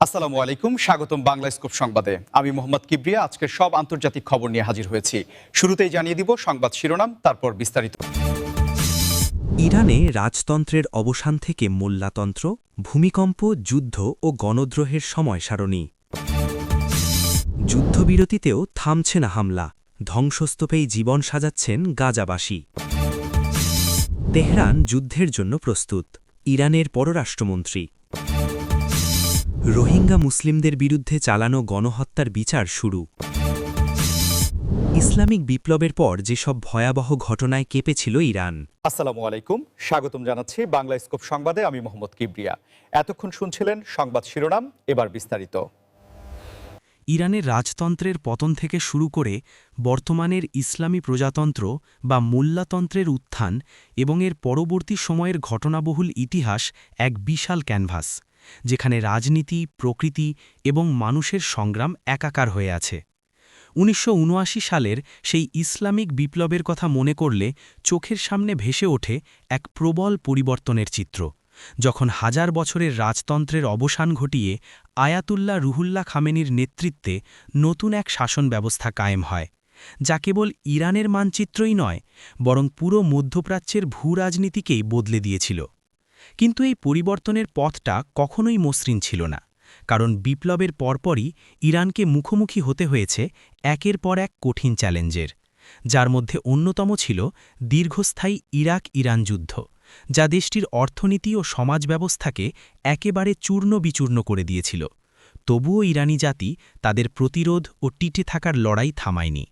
আসসালামু আলাইকুম, স্বাগতম বাংলা স্কোপ সংবাদে। আমি মোহাম্মদ কিবরিয়া আজকের সব আন্তর্জাতিক খবর নিয়ে হাজির হয়েছি। শুরুতেই জানিয়ে দিব সংবাদ শিরোনাম, তারপর বিস্তারিত। ইরানে রাজতন্ত্রের অবসান থেকে মোল্লাতন্ত্র, ভূমিকম্প, যুদ্ধ ও গণদ্রোহের সময় সারণী। যুদ্ধবিরতিতেও থামছে না হামলা, ধ্বংসস্তূপেই জীবন সাজাচ্ছেন গাজাবাসী। তেহরান যুদ্ধের জন্য প্রস্তুত, ইরানের পররাষ্ট্রমন্ত্রী। রোহিঙ্গা মুসলিমদের বিরুদ্ধে চালানো গণহত্যার বিচার শুরু। ইসলামিক বিপ্লবের পর যেসব ভয়াবহ ঘটনায় কেঁপেছিল ইরান। আসসালামু আলাইকুম, স্বাগতম জানাচ্ছি বাংলা স্কোপ সংবাদে। আমি মোহাম্মদ কিবরিয়া। এতক্ষণ শুনছিলেন সংবাদ শিরোনাম, এবার বিস্তারিত। ইরানের রাজতন্ত্রের পতন থেকে শুরু করে বর্তমানের ইসলামী প্রজাতন্ত্র বা মোল্লাতন্ত্রের উত্থান এবং এর পরবর্তী সময়ের ঘটনাবহুল ইতিহাস এক বিশাল ক্যানভাস, যেখানে রাজনীতি, প্রকৃতি এবং মানুষের সংগ্রাম একাকার হয়ে আছে। ১৯৭৯ সালের সেই ইসলামিক বিপ্লবের কথা মনে করলে চোখের সামনে ভেসে ওঠে এক প্রবল পরিবর্তনের চিত্র, যখন হাজার বছরের রাজতন্ত্রের অবসান ঘটিয়ে আয়াতুল্লাহ রুহুল্লাহ খামেনির নেতৃত্বে নতুন এক শাসন ব্যবস্থা কায়েম হয়, যা কেবল ইরানের মানচিত্রই নয়, বরং পুরো মধ্যপ্রাচ্যের ভূরাজনীতিকেই বদলে দিয়েছিল। কিন্তু এই পরিবর্তনের পথটা কখনোই মসৃণ ছিল না, কারণ বিপ্লবের পরপরই ইরানকে মুখোমুখি হতে হয়েছে একের পর এক কঠিন চ্যালেঞ্জের, যার মধ্যে অন্যতম ছিল দীর্ঘস্থায়ী ইরাক-ইরান যুদ্ধ, যা দেশটির অর্থনীতি ও সমাজ ব্যবস্থাকে একেবারে চূর্ণ-বিচূর্ণ করে দিয়েছিল। তবুও ইরানি জাতি তাদের প্রতিরোধ ও টিকে থাকার লড়াই থামায়নি।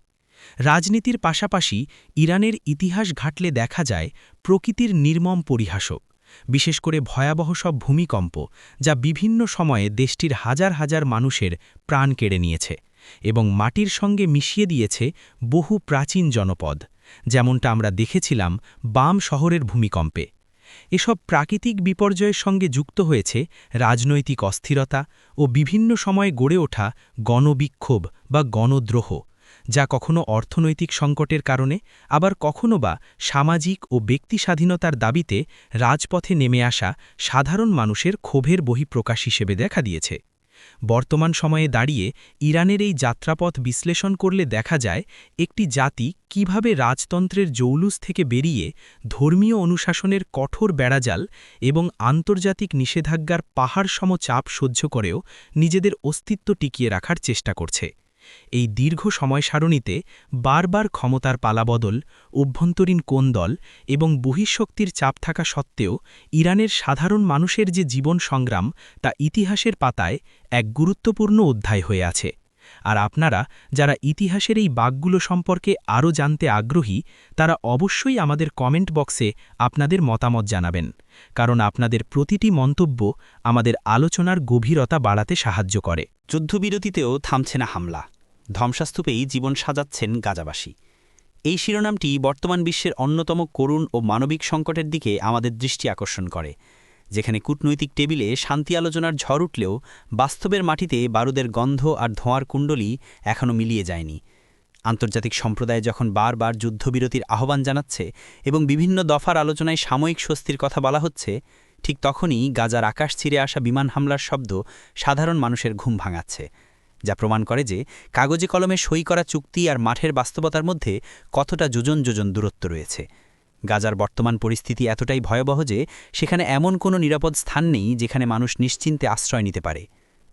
রাজনীতির পাশাপাশি ইরানের ইতিহাস ঘাটলে দেখা যায় প্রকৃতির নির্মম পরিহাসক, বিশেষ করে ভয়াবহ সব ভূমিকম্প, যা বিভিন্ন সময়ে দেশটির হাজার হাজার মানুষের প্রাণ কেড়ে নিয়েছে এবং মাটির সঙ্গে মিশিয়ে দিয়েছে বহু প্রাচীন জনপদ, যেমনটা আমরা দেখেছিলাম বাম শহরের ভূমিকম্পে। এসব প্রাকৃতিক বিপর্যয়ের সঙ্গে যুক্ত হয়েছে রাজনৈতিক অস্থিরতা ও বিভিন্ন সময়ে গড়ে ওঠা গণবিক্ষোভ বা গণদ্রোহ, যা কখনো অর্থনৈতিক সংকটের কারণে, আবার কখনো বা সামাজিক ও ব্যক্তি স্বাধীনতার দাবিতে রাজপথে নেমে আসা সাধারণ মানুষের ক্ষোভের বহিঃপ্রকাশ হিসেবে দেখা দিয়েছে। বর্তমান সময়ে দাঁড়িয়ে ইরানের এই যাত্রাপথ বিশ্লেষণ করলে দেখা যায় একটি জাতি কিভাবে রাজতন্ত্রের জৌলুস থেকে বেরিয়ে ধর্মীয় অনুশাসনের কঠোর বেড়াজাল এবং আন্তর্জাতিক নিষেধাজ্ঞার পাহাড়সম চাপ সহ্য করেও নিজেদের অস্তিত্ব টিকিয়ে রাখার চেষ্টা করছে। এই দীর্ঘ সময় সারণীতে বারবার ক্ষমতার পালাবদল, অভ্যন্তরীণ কোন্দল এবং বহিঃশক্তির চাপ থাকা সত্ত্বেও ইরানের সাধারণ মানুষের যে জীবন সংগ্রাম, তা ইতিহাসের পাতায় এক গুরুত্বপূর্ণ অধ্যায় হয়ে আছে। আর আপনারা যারা ইতিহাসের এই বাঁকগুলো সম্পর্কে আরও জানতে আগ্রহী, তারা অবশ্যই আমাদের কমেন্ট বক্সে আপনাদের মতামত জানাবেন, কারণ আপনাদের প্রতিটি মন্তব্য আমাদের আলোচনার গভীরতা বাড়াতে সাহায্য করে। যুদ্ধবিরতিতেও থামছে না হামলা, ধ্বংসাস্তূপেই জীবন সাজাচ্ছেন গাজাবাসী। এই শিরোনামটি বর্তমান বিশ্বের অন্যতম করুণ ও মানবিক সংকটের দিকে আমাদের দৃষ্টি আকর্ষণ করে, যেখানে কূটনৈতিক টেবিলে শান্তি আলোচনার ঝড় উঠলেও বাস্তবের মাটিতে বারুদের গন্ধ আর ধোঁয়ার কুণ্ডলী এখনও মিলিয়ে যায়নি। আন্তর্জাতিক সম্প্রদায় যখন বারবার যুদ্ধবিরতির আহ্বান জানাচ্ছে এবং বিভিন্ন দফার আলোচনায় সাময়িক স্বস্তির কথা বলা হচ্ছে, ঠিক তখনই গাজার আকাশ ছিঁড়ে আসা বিমান হামলার শব্দ সাধারণ মানুষের ঘুম ভাঙাচ্ছে, যা প্রমাণ করে যে কাগজে কলমে সই করা চুক্তি আর মাঠের বাস্তবতার মধ্যে কতটা যোজন যোজন দূরত্ব রয়েছে। গাজার বর্তমান পরিস্থিতি এতটাই ভয়াবহ যে সেখানে এমন কোনো নিরাপদ স্থান নেই যেখানে মানুষ নিশ্চিন্তে আশ্রয় নিতে পারে।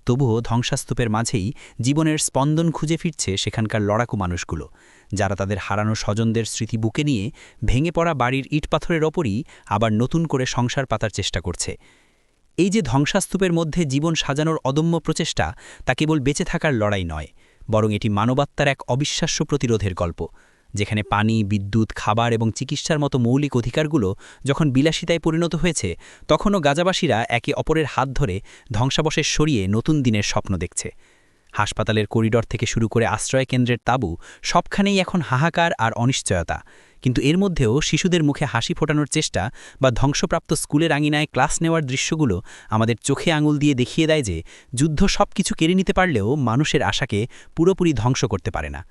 তবুও ধ্বংসাস্তূপের মাঝেই জীবনের স্পন্দন খুঁজে ফিরছে সেখানকার লড়াকু মানুষগুলো, যারা তাদের হারানো স্বজনদের স্মৃতি বুকে নিয়ে ভেঙে পড়া বাড়ির ইটপাথরের ওপরই আবার নতুন করে সংসার পাতার চেষ্টা করছে। এই যে ধ্বংসাস্তূপের মধ্যে জীবন সাজানোর অদম্য প্রচেষ্টা, তা কেবল বেঁচে থাকার লড়াই নয়, বরং এটি মানবাত্মার এক অবিশ্বাস্য প্রতিরোধের গল্প, যেখানে পানি, বিদ্যুৎ, খাবার এবং চিকিৎসার মতো মৌলিক অধিকারগুলো যখন বিলাসিতায় পরিণত হয়েছে, তখনও গাজাবাসীরা একে অপরের হাত ধরে ধ্বংসাবশেষ সরিয়ে নতুন দিনের স্বপ্ন দেখছে। হাসপাতালের করিডর থেকে শুরু করে আশ্রয় কেন্দ্রের তাঁবু, সবখানেই এখন হাহাকার আর অনিশ্চয়তা। কিন্তু এর মধ্যেও শিশুদের মুখে হাসি ফোটানোর চেষ্টা বা ধ্বংসপ্রাপ্ত স্কুলের আঙিনায় ক্লাস নেওয়ার দৃশ্যগুলো আমাদের চোখে আঙুল দিয়ে দেখিয়ে দেয় যে যুদ্ধ সব কিছু কেড়ে নিতে পারলেও মানুষের আশাকে পুরোপুরি ধ্বংস করতে পারে না।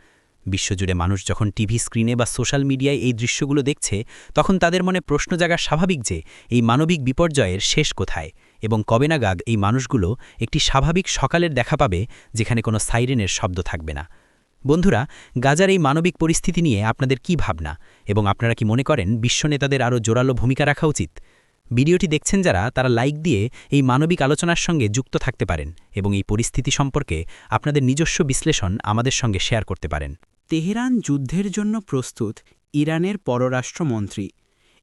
বিশ্বজুড়ে মানুষ যখন টিভি স্ক্রিনে বা সোশ্যাল মিডিয়ায় এই দৃশ্যগুলো দেখছে, তখন তাদের মনে প্রশ্ন জাগা স্বাভাবিক যে এই মানবিক বিপর্যয়ের শেষ কোথায় এবং কবে নাগাদ এই মানুষগুলো একটি স্বাভাবিক সকালের দেখা পাবে যেখানে কোনো সাইরেনের শব্দ থাকবে না? বন্ধুরা, গাজার এই মানবিক পরিস্থিতি নিয়ে আপনাদের কি ভাবনা এবং আপনারা কি মনে করেন বিশ্ব নেতাদের আরও জোরালো ভূমিকা রাখা উচিত? ভিডিওটি দেখছেন যারা, তারা লাইক দিয়ে এই মানবিক আলোচনার সঙ্গে যুক্ত থাকতে পারেন এবং এই পরিস্থিতি সম্পর্কে আপনাদের নিজস্ব বিশ্লেষণ আমাদের সঙ্গে শেয়ার করতে পারেন। তেহরান যুদ্ধের জন্য প্রস্তুত, ইরানের পররাষ্ট্রমন্ত্রী।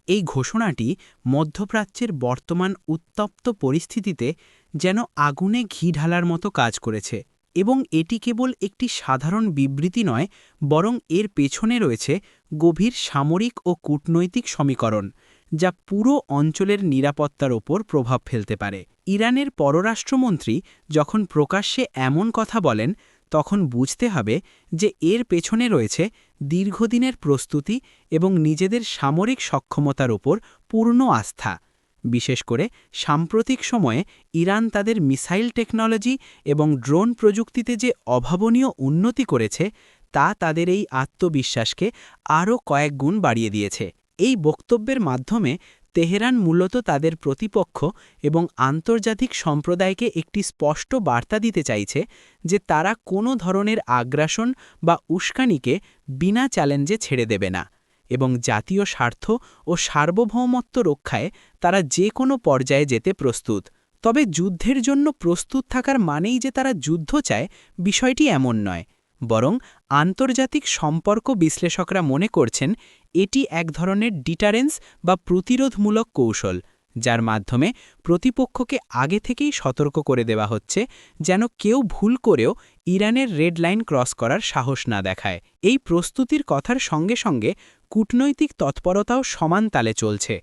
এই ঘোষণাটি মধ্যপ্রাচ্যের বর্তমান উত্তপ্ত পরিস্থিতিতে যেন আগুনে ঘি ঢালার মতো কাজ করেছে এবং এটি কেবল একটি সাধারণ বিবৃতি নয়, বরং এর পেছনে রয়েছে গভীর সামরিক ও কূটনৈতিক সমীকরণ, যা পুরো অঞ্চলের নিরাপত্তার ওপর প্রভাব ফেলতে পারে। ইরানের পররাষ্ট্রমন্ত্রী যখন প্রকাশ্যে এমন কথা বলেন, তখন বুঝতে হবে যে এর পেছনে রয়েছে দীর্ঘদিনের প্রস্তুতি এবং নিজেদের সামরিক সক্ষমতার ওপর পূর্ণ আস্থা। বিশেষ করে সাম্প্রতিক সময়ে ইরান তাদের মিসাইল টেকনোলজি এবং ড্রোন প্রযুক্তিতে যে অভাবনীয় উন্নতি করেছে, তা তাদের এই আত্মবিশ্বাসকে আরও কয়েক গুণ বাড়িয়ে দিয়েছে। এই বক্তব্যের মাধ্যমে তেহরান মূলত তাদের প্রতিপক্ষ এবং আন্তর্জাতিক সম্প্রদায়কে একটি স্পষ্ট বার্তা দিতে চাইছে যে তারা কোনো ধরনের আগ্রাসন বা উস্কানিকে বিনা চ্যালেঞ্জে ছেড়ে দেবে না এবং জাতীয় স্বার্থ ও সার্বভৌমত্ব রক্ষায় তারা যে কোনো পর্যায়ে যেতে প্রস্তুত। তবে যুদ্ধের জন্য প্রস্তুত থাকার মানেই যে তারা যুদ্ধ চায়, বিষয়টি এমন নয়, বরং আন্তর্জাতিক সম্পর্ক বিশ্লেষকরা মনে করছেন এটি এক ধরনের ডিটারেন্স বা প্রতিরোধমূলক কৌশল, যার মাধ্যমে প্রতিপক্ষকে আগে থেকেই সতর্ক করে দেওয়া হচ্ছে যেন কেউ ভুল করেও ইরানের রেড লাইন ক্রস করার সাহস না দেখায়। এই প্রস্তুতির কথার সঙ্গে সঙ্গে কূটনৈতিক তৎপরতাও সমান তালে চলছে,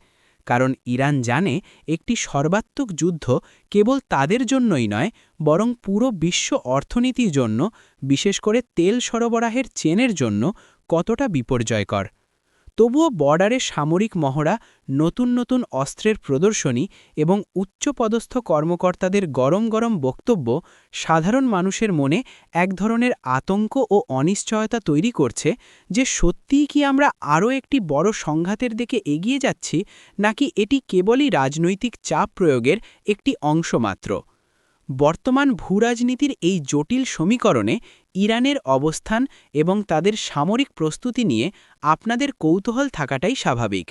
কারণ ইরান জানে একটি সর্বাত্মক যুদ্ধ কেবল তাদের জন্যই নয়, বরং পুরো বিশ্ব অর্থনীতির জন্য, বিশেষ করে তেল সরবরাহের চেনের জন্য কতটা বিপর্যয়কর। তবুও বর্ডারে সামরিক মহড়া, নতুন নতুন অস্ত্রের প্রদর্শনী এবং উচ্চপদস্থ কর্মকর্তাদের গরম গরম বক্তব্য সাধারণ মানুষের মনে এক ধরনের আতঙ্ক ও অনিশ্চয়তা তৈরি করছে যে সত্যিই কি আমরা আরও একটি বড় সংঘাতের দিকে এগিয়ে যাচ্ছি, নাকি এটি কেবলই রাজনৈতিক চাপ প্রয়োগের একটি অংশ মাত্র। বর্তমান ভূরাজনীতির এই জটিল সমীকরণে ইরানের অবস্থান এবং তাদের সামরিক প্রস্তুতি নিয়ে আপনাদের কৌতূহল থাকাটাই স্বাভাবিক,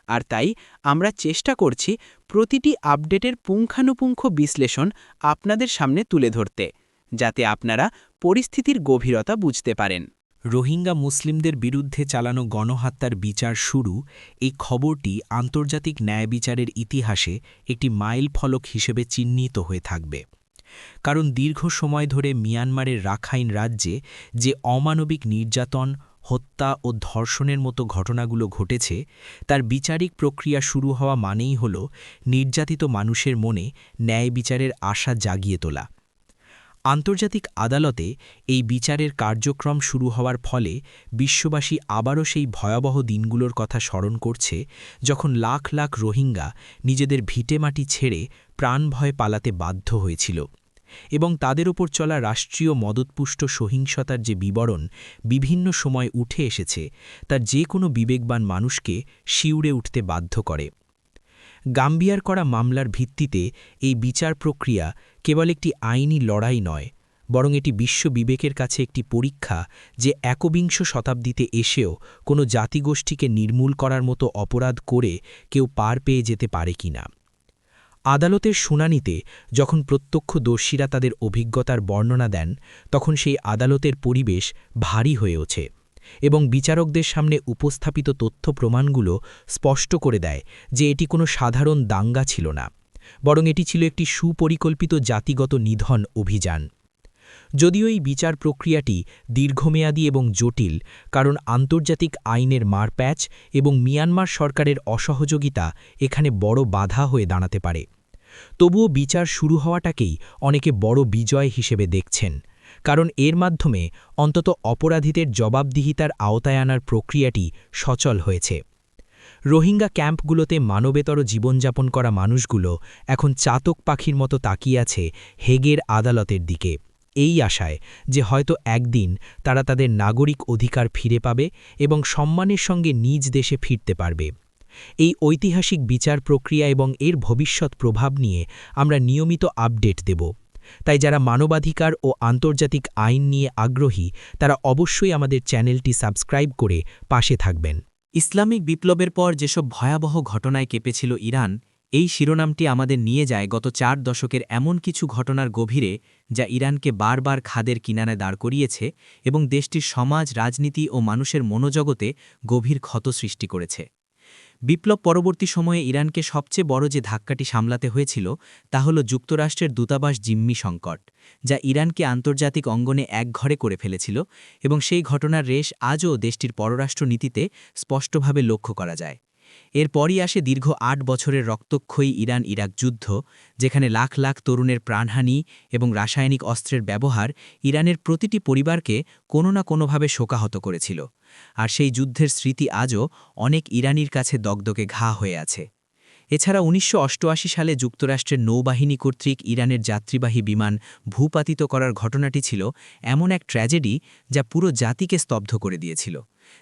আর তাই আমরা চেষ্টা করছি প্রতিটি আপডেটের পুঙ্খানুপুঙ্খ বিশ্লেষণ আপনাদের সামনে তুলে ধরতে, যাতে আপনারা পরিস্থিতির গভীরতা বুঝতে পারেন। রোহিঙ্গা মুসলিমদের বিরুদ্ধে চালানো গণহত্যার বিচার শুরু, এই খবরটি আন্তর্জাতিক ন্যায় বিচারের ইতিহাসে একটি মাইল ফলক হিসেবে চিহ্নিত হয়ে থাকবে। কারণ দীর্ঘ সময় ধরে মিয়ানমারের রাখাইন রাজ্যে যে অমানবিক নির্যাতন, হত্যা ও ধর্ষণের মতো ঘটনাগুলো ঘটেছে, তার বিচারিক প্রক্রিয়া শুরু হওয়া মানেই হল নির্যাতিত মানুষের মনে ন্যায় বিচারের আশা জাগিয়ে তোলা। আন্তর্জাতিক আদালতে এই বিচারের কার্যক্রম শুরু হওয়ার ফলে বিশ্ববাসী আবারও সেই ভয়াবহ দিনগুলোর কথা স্মরণ করছে, যখন লাখ লাখ রোহিঙ্গা নিজেদের ভিটেমাটি ছেড়ে প্রাণভয়ে পালাতে বাধ্য হয়েছিল এবং তাদের ওপর চলা রাষ্ট্রীয় মদতপুষ্ট সহিংসতার যে বিবরণ বিভিন্ন সময় উঠে এসেছে, তার যে কোনো বিবেকবান মানুষকে শিউরে উঠতে বাধ্য করে। গাম্বিয়ার করা মামলার ভিত্তিতে এই বিচার প্রক্রিয়া কেবল একটি আইনি লড়াই নয়, বরং এটি বিশ্ব বিবেকের কাছে একটি পরীক্ষা যে একবিংশ শতাব্দীতে এসেও কোনো জাতিগোষ্ঠীকে নির্মূল করার মতো অপরাধ করে কেউ পার পেয়ে যেতে পারে কিনা। আদালতের শুনানিতে যখন প্রত্যক্ষদর্শীরা তাদের অভিজ্ঞতার বর্ণনা দেন, তখন সেই আদালতের পরিবেশ ভারী হয়ে ওঠে এবং বিচারকদের সামনে উপস্থাপিত তথ্য প্রমাণগুলো স্পষ্ট করে দেয় যে এটি কোনো সাধারণ দাঙ্গা ছিল না, বরং এটি ছিল একটি সুপরিকল্পিত জাতিগত নিধন অভিযান। যদিও এই বিচার প্রক্রিয়াটি দীর্ঘমেয়াদী এবং জটিল, কারণ আন্তর্জাতিক আইনের মারপ্যাচ এবং মিয়ানমার সরকারের অসহযোগিতা এখানে বড় বাধা হয়ে দাঁড়াতে পারে, তবুও বিচার শুরু হওয়াটাকেই অনেকে বড় বিজয় হিসেবে দেখছেন, কারণ এর মাধ্যমে অন্তত অপরাধীদের জবাবদিহিতার আওতায় আনার প্রক্রিয়াটি সচল হয়েছে। রোহিঙ্গা ক্যাম্পগুলোতে মানবেতর জীবনযাপন করা মানুষগুলো এখন চাতক পাখির মতো তাকিয়ে আছে হেগের আদালতের দিকে, এই আশায় যে হয়তো একদিন তারা তাদের নাগরিক অধিকার ফিরে পাবে এবং সম্মানের সঙ্গে নিজ দেশে ফিরতে পারবে। এই ঐতিহাসিক বিচার প্রক্রিয়া এবং এর ভবিষ্যৎ প্রভাব নিয়ে আমরা নিয়মিত আপডেট দেব। তাই যারা মানবাধিকার ও আন্তর্জাতিক আইন নিয়ে আগ্রহী তারা অবশ্যই আমাদের চ্যানেলটি সাবস্ক্রাইব করে পাশে থাকবেন। ইসলামিক বিপ্লবের পর যেসব ভয়াবহ ঘটনায় কেঁপেছিল ইরান, এই শিরোনামটি আমাদের নিয়ে যায় গত 4 দশকের এমন কিছু ঘটনার গভীরে যা ইরানকে বারবার খাদের কিনারায় দাঁড় করিয়েছে এবং দেশটির সমাজ, রাজনীতি ও মানুষের মনোজগতে গভীর ক্ষত সৃষ্টি করেছে। বিপ্লব পরবর্তী সময়ে ইরানকে সবচেয়ে বড় যে ধাক্কাটি সামলাতে হয়েছিল তা হল যুক্তরাষ্ট্রের দূতাবাস জিম্মি সংকট, যা ইরানকে আন্তর্জাতিক অঙ্গনে একঘরে করে ফেলেছিল এবং সেই ঘটনার রেশ আজও দেশটির পররাষ্ট্র নীতিতে স্পষ্টভাবে লক্ষ্য করা যায়। এরপরই আসে দীর্ঘ 8 বছরের রক্তক্ষয়ী ইরান-ইরাক যুদ্ধ, যেখানে লাখ লাখ তরুণের প্রাণহানি এবং রাসায়নিক অস্ত্রের ব্যবহার ইরানের প্রতিটি পরিবারকে কোনো না কোনোভাবে শোকাহত করেছিল। আর সেই যুদ্ধের স্মৃতি আজও অনেক ইরানির কাছে দগদগে ঘা হয়ে আছে। এছাড়া ১৯৮৮ সালে যুক্তরাষ্ট্রের নৌবাহিনী কর্তৃক ইরানের যাত্রীবাহী বিমান ভূপাতিত করার ঘটনাটি ছিল এমন এক ট্র্যাজেডি যা পুরো জাতিকে স্তব্ধ করে দিয়েছিল,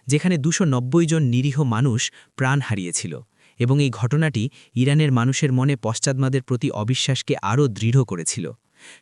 যেখানে ২৯০ জন নিরীহ মানুষ প্রাণ হারিয়েছিল এবং এই ঘটনাটি ইরানের মানুষের মনে পশ্চাৎমাদের প্রতি অবিশ্বাসকে আরও দৃঢ় করেছিল।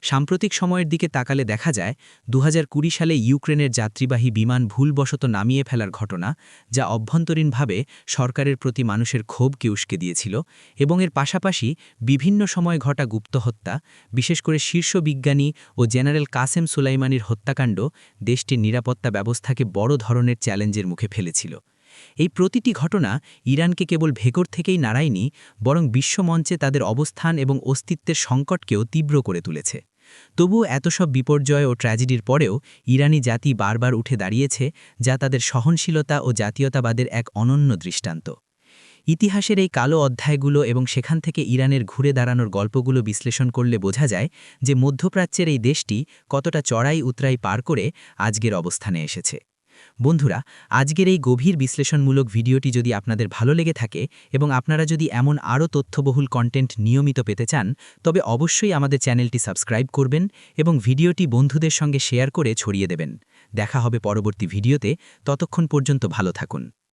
সাম্প্রতিক সময়ের দিকে তাকালে দেখা যায় ২০২০ সালে ইউক্রেনের যাত্রীবাহী বিমান ভুলবশত নামিয়ে ফেলার ঘটনা, যা অভ্যন্তরীণভাবে সরকারের প্রতি মানুষের ক্ষোভকে উস্কে দিয়েছিল এবং এর পাশাপাশি বিভিন্ন সময় ঘটা গুপ্তহত্যা, বিশেষ করে শীর্ষ বিজ্ঞানী ও জেনারেল কাসেম সুলাইমানির হত্যাকাণ্ড দেশটির নিরাপত্তা ব্যবস্থাকে বড় ধরনের চ্যালেঞ্জের মুখে ফেলেছিল। এই প্রতিটি ঘটনা ইরানকে কেবল ভেতর থেকেই নাড়ায়নি, বরং বিশ্বমঞ্চে তাদের অবস্থান এবং অস্তিত্বের সংকটকেও তীব্র করে তুলেছে। তবুও এত সব বিপর্যয় ও ট্র্যাজেডির পরেও ইরানি জাতি বারবার উঠে দাঁড়িয়েছে, যা তাদের সহনশীলতা ও জাতীয়তাবাদের এক অনন্য দৃষ্টান্ত। ইতিহাসের এই কালো অধ্যায়গুলো এবং সেখান থেকে ইরানের ঘুরে দাঁড়ানোর গল্পগুলো বিশ্লেষণ করলে বোঝা যায় যে মধ্যপ্রাচ্যের এই দেশটি কতটা চড়াই উতরাই পার করে আজকের অবস্থানে এসেছে। বন্ধুরা, আজকের এই গভীর বিশ্লেষণমূলক ভিডিওটি যদি আপনাদের ভালো লেগে থাকে এবং আপনারা যদি এমন আরও তথ্যবহুল কন্টেন্ট নিয়মিত পেতে চান, তবে অবশ্যই আমাদের চ্যানেলটি সাবস্ক্রাইব করবেন এবং ভিডিওটি বন্ধুদের সঙ্গে শেয়ার করে ছড়িয়ে দেবেন। দেখা হবে পরবর্তী ভিডিওতে, ততক্ষণ পর্যন্ত ভালো থাকুন।